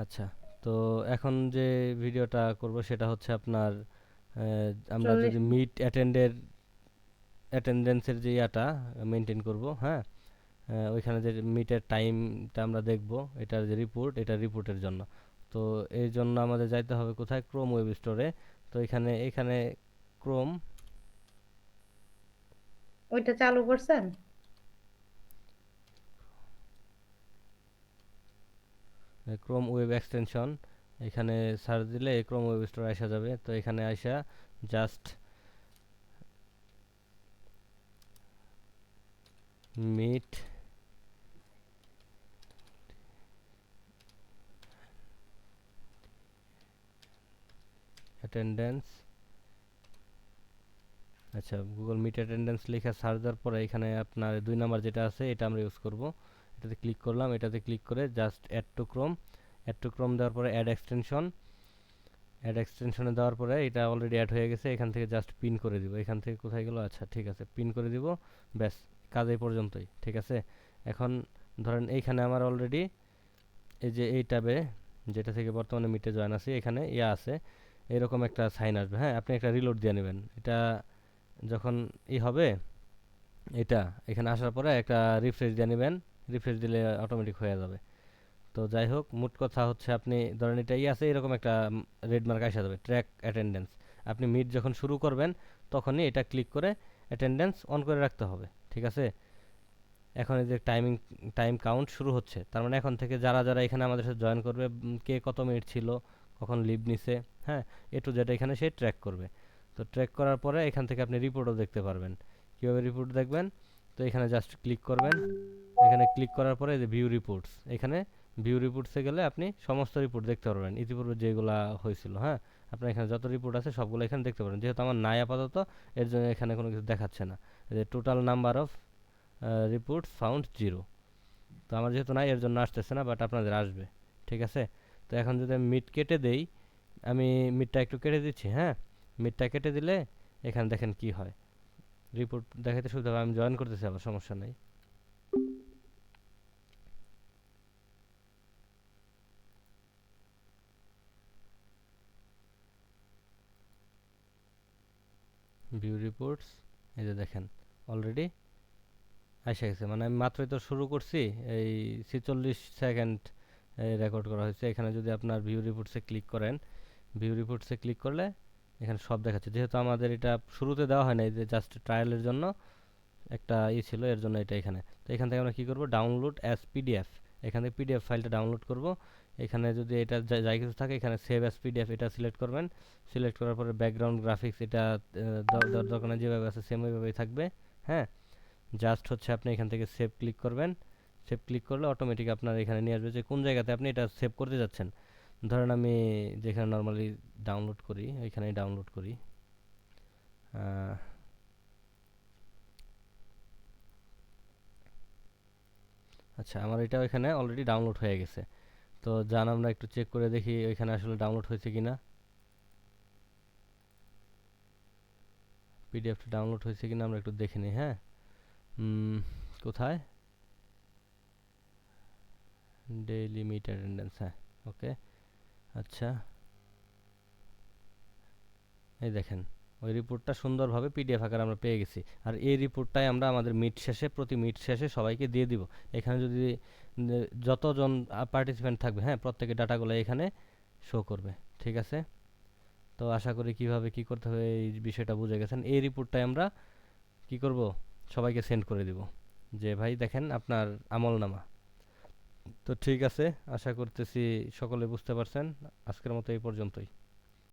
আচ্ছা, তো এখন যে ভিডিওটা করব সেটা হচ্ছে আপনার আমরা 40। যদি মিট অ্যাটেন্ডেন্সের যে ইয়াটা মেনটেন করব, হ্যাঁ। ওইখানে যে মিটের টাইমটা আমরা দেখব, এটার যে রিপোর্ট, এটা রিপোর্টের জন্য। তো এই জন্য আমাদের যাইতে হবে কোথায়, ক্রোম ওয়েব স্টোরে। তো এখানে এখানে ক্রোম ওইটা চালু করছেন? ক্রোম ওয়েব এক্সটেনশন, এখানে সার্চ দিলে ক্রোম ওয়েব স্টোর আসা যাবে। তো এখানে আসা জাস্ট মিট অ্যাটেন্ডেন্স, আচ্ছা গুগল মিট অ্যাটেন্ডেন্স লেখা সার্চ দেওয়ার পরে এখানে আপনার 2 নাম্বার যেটা আছে এটা আমরা ইউজ করব। এটাতে ক্লিক করলাম, এটাতে ক্লিক করে জাস্ট অ্যাড টু ক্রোম দেওয়ার পরে অ্যাড এক্সটেনশনে দেওয়ার পরে এটা অলরেডি অ্যাড হয়ে গেছে। এখান থেকে জাস্ট পিন করে দিব। এখান থেকে কোথায় গেল, আচ্ছা ঠিক আছে, পিন করে দিব। ব্যাস, কাজ এই পর্যন্তই, ঠিক আছে। এখন ধরেন এইখানে আমার অলরেডি এই যে এই ট্যাবে, যেটা থেকে বর্তমানে মিটে জয়েন আছি, এখানে ইয়া আছে, এরকম একটা সাইন আসবে। হ্যাঁ, আপনি একটা রিলোড দিয়ে নেবেন। এটা যখন হবে, এটা এখানে আসার পরে একটা রিফ্রেশ দিয়ে নেবেন। রিফ্রেশ দিলে অটোমেটিক হয়ে যাবে। তো যাই হোক, মোট কথা হচ্ছে আপনি ধরেন এটাই আছে, এরকম একটা রেড মার্ক আসা যাবে, ট্র্যাক অ্যাটেন্ডেন্স। আপনি মিট যখন শুরু করবেন তখনই এটা ক্লিক করে অ্যাটেন্ডেন্স অন করে রাখতে হবে, ঠিক আছে। এখন এই যে টাইম কাউন্ট শুরু হচ্ছে, তার মানে এখন থেকে যারা যারা এখানে আমাদের সাথে জয়েন করবে, কে কত মিনিট ছিল, কখন লিভ নিছে, হ্যাঁ, এ টু জেড এখানে সে ট্র্যাক করবে। তো ট্র্যাক করার পরে এখান থেকে আপনি রিপোর্টও দেখতে পারবেন। কীভাবে রিপোর্ট দেখবেন, তো এখানে জাস্ট ক্লিক করবেন। এখানে ক্লিক করার পরে যে ভিউ রিপোর্টস, এখানে ভিউ রিপোর্টসে গেলে আপনি সমস্ত রিপোর্ট দেখতে পারবেন, ইতিপূর্বে যেগুলা হয়েছিল, হ্যাঁ। আপনার এখানে যত রিপোর্ট আছে সবগুলো এখানে দেখতে পারেন। যেহেতু আমার নাই আপাতত, এর জন্য এখানে কোনো কিছু দেখাচ্ছে না। যে total number of reports found 0। তো আমার যেহেতু নাই, এর জন্য আসতেছে না, বাট আপনাদের আসবে, ঠিক আছে। তো এখন যদি আমি মিট কেটে দেই, আমি মিটটা একটু কেটে দিচ্ছি, হ্যাঁ। মিটটা কেটে দিলে এখানে দেখেন কি হয়, রিপোর্ট দেখাতে সুবিধা হবে। আমি জয়েন করতেছি, আবার সমস্যা নেই। ভিউ রিপোর্টস, এই যে দেখেন অলরেডি আসে গেছে। মানে আমি মাত্রই তো শুরু করছি, এই 46 সেকেন্ড রেকর্ড করা হয়েছে। এখানে যদি আপনার ভিউ রিপোর্টসে ক্লিক করেন, ভিউ রিপোর্টসে ক্লিক করলে এখানে সব দেখাচ্ছে। যেহেতু আমাদের এটা শুরুতে দেওয়া হয় না, এই যে জাস্ট ট্রায়ালের জন্য একটা ছিল, এর জন্য এটা এখানে। তো এখান থেকে আমরা কি করব, ডাউনলোড অ্যাজ পিডিএফ, এখান থেকে পিডিএফ ফাইলটা ডাউনলোড করব। এখানে যদি এটা যাই কিছু থাকে, এখানে সেভ অ্যাজ পিডিএফ এটা সিলেক্ট করবেন। সিলেক্ট করার পরে ব্যাকগ্রাউন্ড গ্রাফিক্স এটা দরকার যেভাবে আছে সেম ওইভাবেই থাকবে, হ্যাঁ। জাস্ট হচ্ছে আপনি এখান থেকে সেভ ক্লিক করবেন। সেভ ক্লিক করলে অটোমেটিক আপনার এখানে নিয়ে আসবে যে কোন জায়গাতে আপনি এটা সেভ করতে যাচ্ছেন। ধরেন আমি যেখানে নর্মালি ডাউনলোড করি ওইখানেই ডাউনলোড করি। আহ, আচ্ছা, আমার এটা ওইখানে অলরেডি ডাউনলোড হয়ে গেছে। তো যান আমরা একটু চেক করে দেখি ওইখানে আসলে ডাউনলোড হয়েছে কিনা, পিডিএফটা ডাউনলোড হয়েছে কিনা আমরা একটু দেখে নিই, হ্যাঁ। উম, কোথায়, ডেইলি মিট অ্যাটেন্ডেন্স, হ্যাঁ, ওকে। আচ্ছা, এই দেখেন ওই রিপোর্টটা সুন্দরভাবে পিডিএফ আকারে আমরা পেয়ে গেছি। আর এই রিপোর্টটাই আমরা আমাদের মিট শেষে, প্রতি মিট শেষে সবাইকে দিয়ে দিব। এখানে যদি যতজন পার্টিসিপেন্ট থাকবে, হ্যাঁ, প্রত্যেকের ডাটাগুলো এখানে শো করবে, ঠিক আছে। তো আশা করি কিভাবে কি করতে হবে এই বিষয়টা বুঝে গেছেন। এই রিপোর্টটাই আমরা কি করব, সবাইকে সেন্ড করে দিব যে ভাই দেখেন আপনার আমলনামা। তো ঠিক আছে, আশা করতেছি সকলে বুঝতে পারছেন। আজকের মতো এই পর্যন্তই।